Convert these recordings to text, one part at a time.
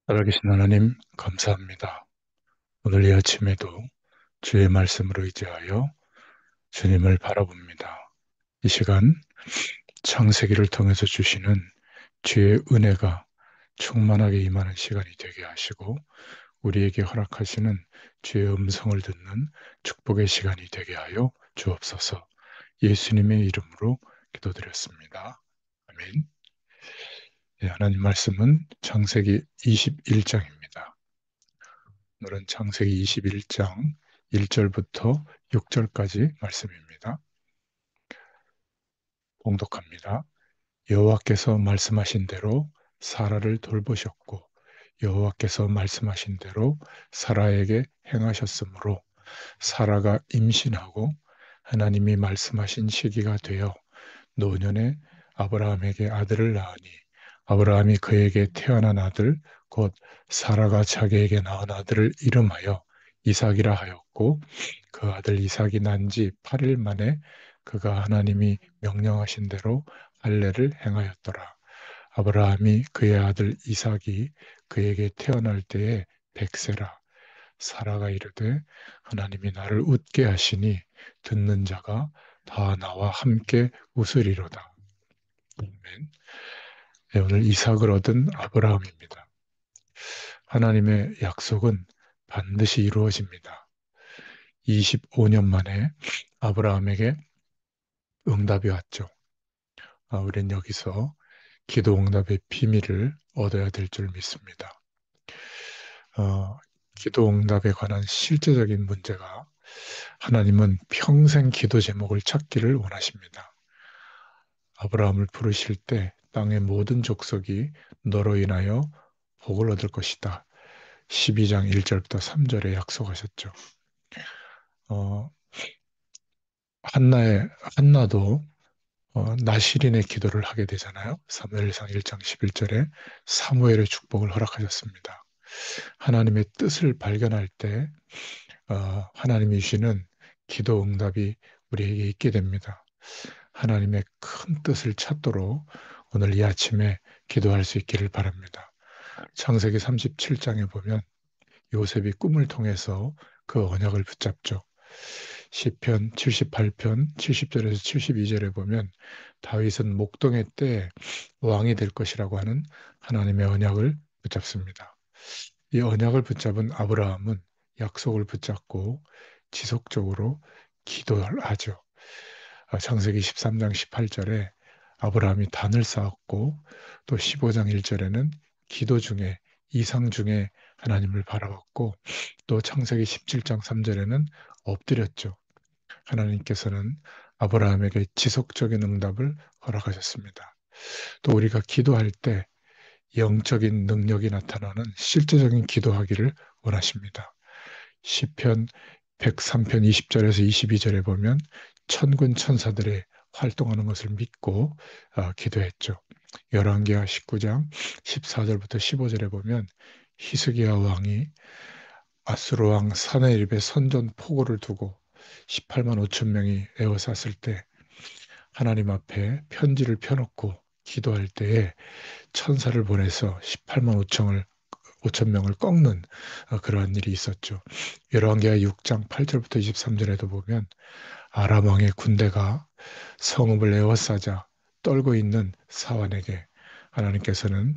살아계신 하나님, 감사합니다. 오늘 이 아침에도 주의 말씀으로 의지하여 주님을 바라봅니다. 이 시간 창세기를 통해서 주시는 주의 은혜가 충만하게 임하는 시간이 되게 하시고 우리에게 허락하시는 주의 음성을 듣는 축복의 시간이 되게 하여 주옵소서. 예수님의 이름으로 기도드렸습니다. 아멘. 네, 하나님 말씀은 창세기 21장입니다. 오늘은 창세기 21장 1절부터 6절까지 말씀입니다. 봉독합니다. 여호와께서 말씀하신 대로 사라를 돌보셨고 여호와께서 말씀하신 대로 사라에게 행하셨으므로 사라가 임신하고 하나님이 말씀하신 시기가 되어 노년에 아브라함에게 아들을 낳으니 아브라함이 그에게 태어난 아들 곧 사라가 자기에게 낳은 아들을 이름하여 이삭이라 하였고 그 아들 이삭이 난 지 8일 만에 그가 하나님이 명령하신 대로 할례를 행하였더라. 아브라함이 그의 아들 이삭이 그에게 태어날 때에 100세라. 사라가 이르되 하나님이 나를 웃게 하시니 듣는 자가 다 나와 함께 웃으리로다. 아멘. 네, 오늘 이삭을 얻은 아브라함입니다. 하나님의 약속은 반드시 이루어집니다. 25년 만에 아브라함에게 응답이 왔죠. 우린 여기서 기도 응답의 비밀을 얻어야 될 줄 믿습니다. 어, 기도 응답에 관한 실제적인 문제가 하나님은 평생 기도 제목을 찾기를 원하십니다. 아브라함을 부르실 때 땅의 모든 족속이 너로 인하여 복을 얻을 것이다. 12장 1절부터 3절에 약속하셨죠. 어, 한나도 나실인의 기도를 하게 되잖아요. 사무엘상 1장 11절에 사무엘의 축복을 허락하셨습니다. 하나님의 뜻을 발견할 때 하나님이 주시는 기도 응답이 우리에게 있게 됩니다. 하나님의 큰 뜻을 찾도록 오늘 이 아침에 기도할 수 있기를 바랍니다. 창세기 37장에 보면 요셉이 꿈을 통해서 그 언약을 붙잡죠. 시편 78편 70절에서 72절에 보면 다윗은 목동의 때에 왕이 될 것이라고 하는 하나님의 언약을 붙잡습니다. 이 언약을 붙잡은 아브라함은 약속을 붙잡고 지속적으로 기도를 하죠. 창세기 13장 18절에 아브라함이 단을 쌓았고 또 15장 1절에는 기도 중에 이상 중에 하나님을 바라봤고 또 창세기 17장 3절에는 엎드렸죠. 하나님께서는 아브라함에게 지속적인 응답을 허락하셨습니다. 또 우리가 기도할 때 영적인 능력이 나타나는 실제적인 기도하기를 원하십니다. 시편 103편 20절에서 22절에 보면 천군 천사들의 활동하는 것을 믿고 기도했죠. 열왕기하 19장 14절부터 15절에 보면 히스기야 왕이 아수르 왕 사네립의 선전 포고를 두고 18만 5천 명이 에워쌌을 때 하나님 앞에 편지를 펴놓고 기도할 때에 천사를 보내서 18만 5천 명을 꺾는 그러한 일이 있었죠. 열왕기하 6장 8절부터 23절에도 보면 아람 왕의 군대가 성읍을 에워싸자 떨고 있는 사환에게 하나님께서는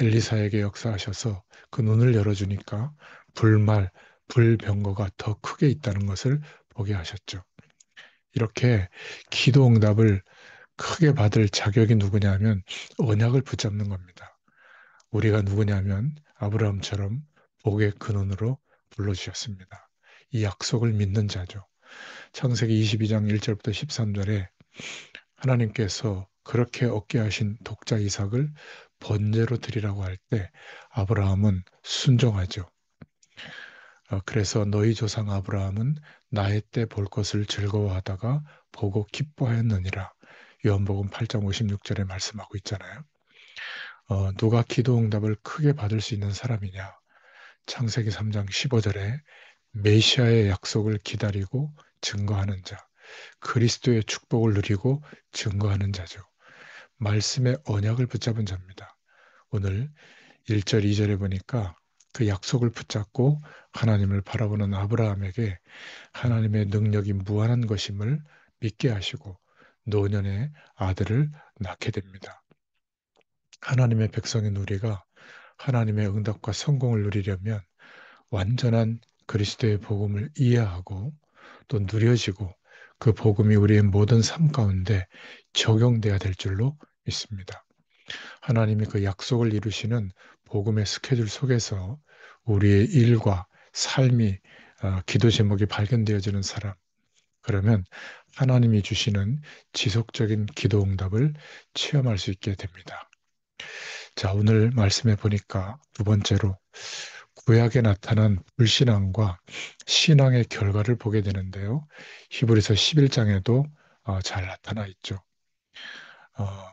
엘리사에게 역사하셔서 그 눈을 열어주니까 불말, 불병거가 더 크게 있다는 것을 보게 하셨죠. 이렇게 기도 응답을 크게 받을 자격이 누구냐면 언약을 붙잡는 겁니다. 우리가 누구냐면 아브라함처럼 복의 근원으로 불러주셨습니다. 이 약속을 믿는 자죠. 창세기 22장 1절부터 13절에 하나님께서 그렇게 얻게 하신 독자 이삭을 번제로 드리라고 할 때 아브라함은 순종하죠. 그래서 너희 조상 아브라함은 나의 때 볼 것을 즐거워하다가 보고 기뻐하였느니라. 요한복음 8장 56절에 말씀하고 있잖아요. 누가 기도 응답을 크게 받을 수 있는 사람이냐? 창세기 3장 15절에 메시아의 약속을 기다리고 증거하는 자, 그리스도의 축복을 누리고 증거하는 자죠. 말씀의 언약을 붙잡은 자입니다. 오늘 1절, 2절에 보니까 그 약속을 붙잡고 하나님을 바라보는 아브라함에게 하나님의 능력이 무한한 것임을 믿게 하시고 노년에 아들을 낳게 됩니다. 하나님의 백성인 우리가 하나님의 응답과 성공을 누리려면 완전한 그리스도의 복음을 이해하고 또 누려지고 그 복음이 우리의 모든 삶 가운데 적용돼야 될 줄로 믿습니다. 하나님이 그 약속을 이루시는 복음의 스케줄 속에서 우리의 일과 삶이 기도 제목이 발견되어지는 사람, 그러면 하나님이 주시는 지속적인 기도 응답을 체험할 수 있게 됩니다. 자, 오늘 말씀해 보니까 두 번째로 구약에 나타난 불신앙과 신앙의 결과를 보게 되는데요. 히브리서 11장에도 잘 나타나 있죠. 어,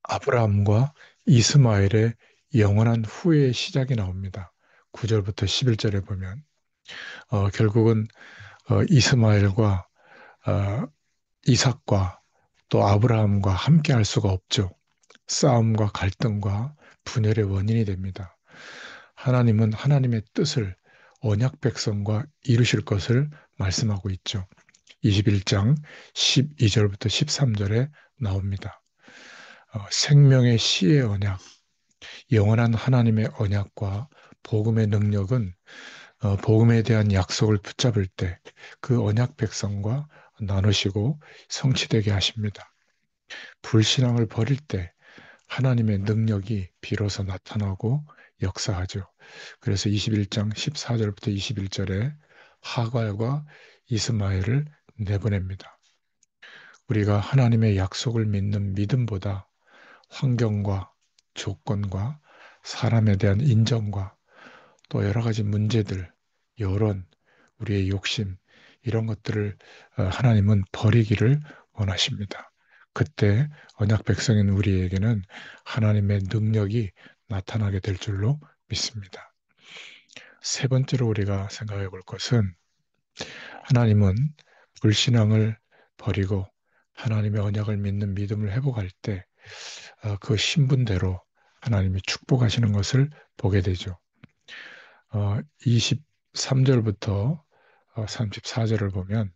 아브라함과 이스마엘의 영원한 후회의 시작이 나옵니다. 9절부터 11절에 보면 결국은 이스마엘과 어, 이삭과 또 아브라함과 함께 할 수가 없죠. 싸움과 갈등과 분열의 원인이 됩니다. 하나님은 하나님의 뜻을 언약 백성과 이루실 것을 말씀하고 있죠. 21장 12절부터 13절에 나옵니다. 생명의 씨의 언약, 영원한 하나님의 언약과 복음의 능력은 복음에 대한 약속을 붙잡을 때 그 언약 백성과 나누시고 성취되게 하십니다. 불신앙을 버릴 때 하나님의 능력이 비로소 나타나고 역사하죠. 그래서 21장 14절부터 21절에 하갈과 이스마엘을 내보냅니다. 우리가 하나님의 약속을 믿는 믿음보다 환경과 조건과 사람에 대한 인정과 또 여러 가지 문제들, 여론, 우리의 욕심, 이런 것들을 하나님은 버리기를 원하십니다. 그때 언약 백성인 우리에게는 하나님의 능력이 나타나게 될 줄로 믿습니다. 세 번째로 우리가 생각해 볼 것은 하나님은 불신앙을 버리고 하나님의 언약을 믿는 믿음을 회복할 때 그 신분대로 하나님이 축복하시는 것을 보게 되죠. 23절부터 34절을 보면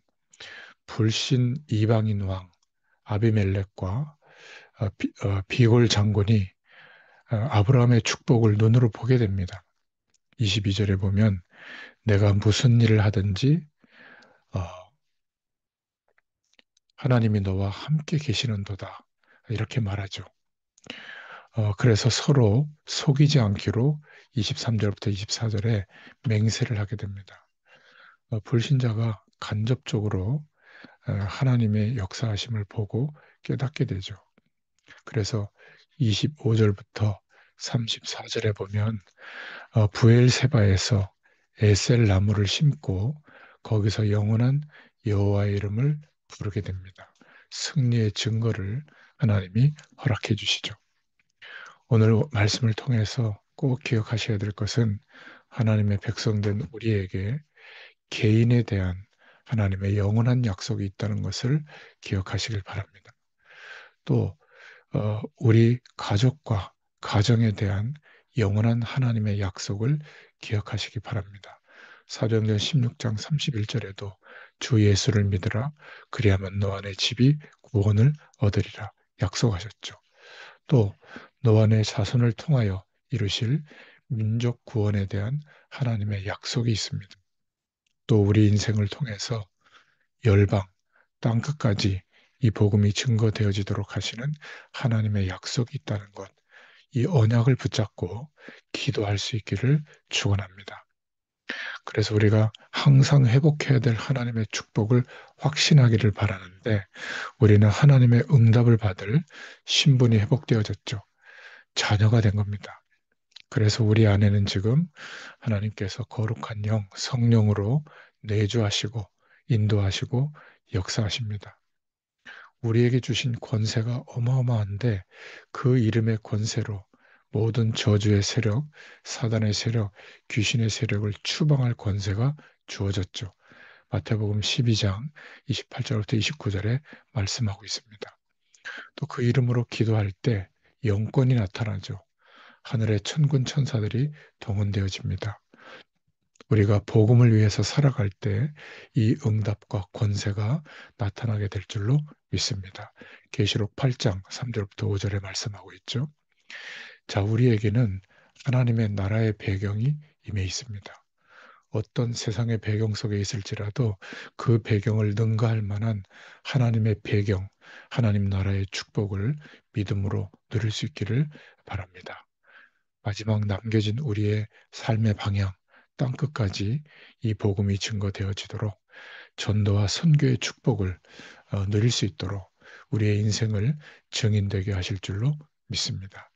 불신 이방인 왕 아비멜렉과 비골 장군이 아브라함의 축복을 눈으로 보게 됩니다. 22절에 보면 내가 무슨 일을 하든지 어, 하나님이 너와 함께 계시는도다. 이렇게 말하죠. 그래서 서로 속이지 않기로 23절부터 24절에 맹세를 하게 됩니다. 불신자가 간접적으로 하나님의 역사하심을 보고 깨닫게 되죠. 그래서 25절부터 34절에 보면 부엘세바에서 에셀 나무를 심고 거기서 영원한 여호와의 이름을 부르게 됩니다. 승리의 증거를 하나님이 허락해 주시죠. 오늘 말씀을 통해서 꼭 기억하셔야 될 것은 하나님의 백성된 우리에게 개인에 대한 하나님의 영원한 약속이 있다는 것을 기억하시길 바랍니다. 또 우리 가족과 가정에 대한 영원한 하나님의 약속을 기억하시기 바랍니다. 사도행전 16장 31절에도 주 예수를 믿으라 그리하면 너 안에 집이 구원을 얻으리라 약속하셨죠. 또 너와 내 자손을 통하여 이루실 민족 구원에 대한 하나님의 약속이 있습니다. 또 우리 인생을 통해서 열방, 땅 끝까지 이 복음이 증거되어지도록 하시는 하나님의 약속이 있다는 것, 이 언약을 붙잡고 기도할 수 있기를 축원합니다. 그래서 우리가 항상 회복해야 될 하나님의 축복을 확신하기를 바라는데 우리는 하나님의 응답을 받을 신분이 회복되어졌죠. 자녀가 된 겁니다. 그래서 우리 안에는 지금 하나님께서 거룩한 영, 성령으로 내주하시고 인도하시고 역사하십니다. 우리에게 주신 권세가 어마어마한데 그 이름의 권세로 모든 저주의 세력, 사단의 세력, 귀신의 세력을 추방할 권세가 주어졌죠. 마태복음 12장 28절부터 29절에 말씀하고 있습니다. 또 그 이름으로 기도할 때 영권이 나타나죠. 하늘의 천군 천사들이 동원되어집니다. 우리가 복음을 위해서 살아갈 때 이 응답과 권세가 나타나게 될 줄로 믿습니다. 계시록 8장 3절부터 5절에 말씀하고 있죠. 자, 우리에게는 하나님의 나라의 배경이 임해 있습니다. 어떤 세상의 배경 속에 있을지라도 그 배경을 능가할 만한 하나님의 배경, 하나님 나라의 축복을 믿음으로 누릴 수 있기를 바랍니다. 마지막 남겨진 우리의 삶의 방향, 땅끝까지 이 복음이 증거되어지도록 전도와 선교의 축복을 누릴 수 있도록 우리의 인생을 증인되게 하실 줄로 믿습니다.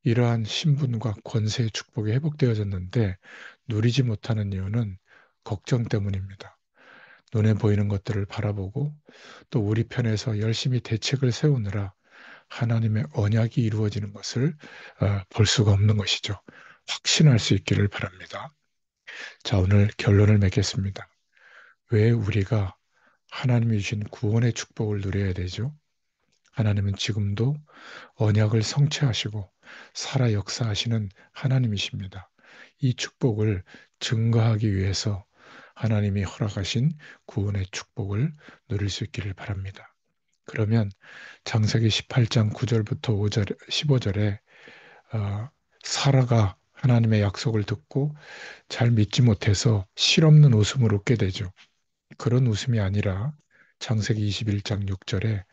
이러한 신분과 권세의 축복이 회복되어졌는데 누리지 못하는 이유는 걱정 때문입니다. 눈에 보이는 것들을 바라보고 또 우리 편에서 열심히 대책을 세우느라 하나님의 언약이 이루어지는 것을 볼 수가 없는 것이죠. 확신할 수 있기를 바랍니다. 자, 오늘 결론을 맺겠습니다. 왜 우리가 하나님이 주신 구원의 축복을 누려야 되죠? 하나님은 지금도 언약을 성취하시고 살아 역사하시는 하나님이십니다. 이 축복을 증거하기 위해서 하나님이 허락하신 구원의 축복을 누릴 수 있기를 바랍니다. 그러면 창세기 18장 9절부터 5절, 15절에 사라가 하나님의 약속을 듣고 잘 믿지 못해서 실없는 웃음을 웃게 되죠. 그런 웃음이 아니라 창세기 21장 6절에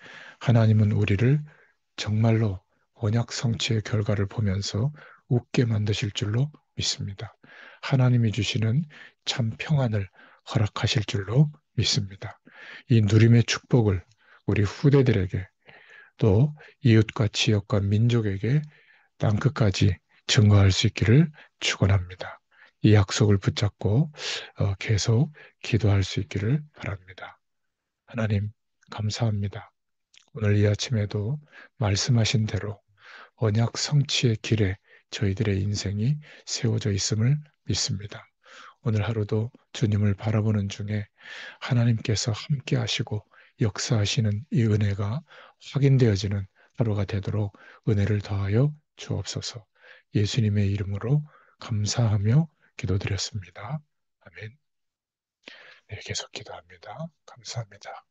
하나님은 우리를 정말로 언약 성취의 결과를 보면서 웃게 만드실 줄로 믿습니다. 하나님이 주시는 참 평안을 허락하실 줄로 믿습니다. 이 누림의 축복을 우리 후대들에게 또 이웃과 지역과 민족에게 땅끝까지 증거할 수 있기를 축원합니다. 이 약속을 붙잡고 계속 기도할 수 있기를 바랍니다. 하나님 감사합니다. 오늘 이 아침에도 말씀하신 대로 언약 성취의 길에 저희들의 인생이 세워져 있음을 믿습니다. 오늘 하루도 주님을 바라보는 중에 하나님께서 함께 하시고 역사하시는 이 은혜가 확인되어지는 하루가 되도록 은혜를 더하여 주옵소서. 예수님의 이름으로 감사하며 기도드렸습니다. 아멘. 네, 계속 기도합니다. 감사합니다.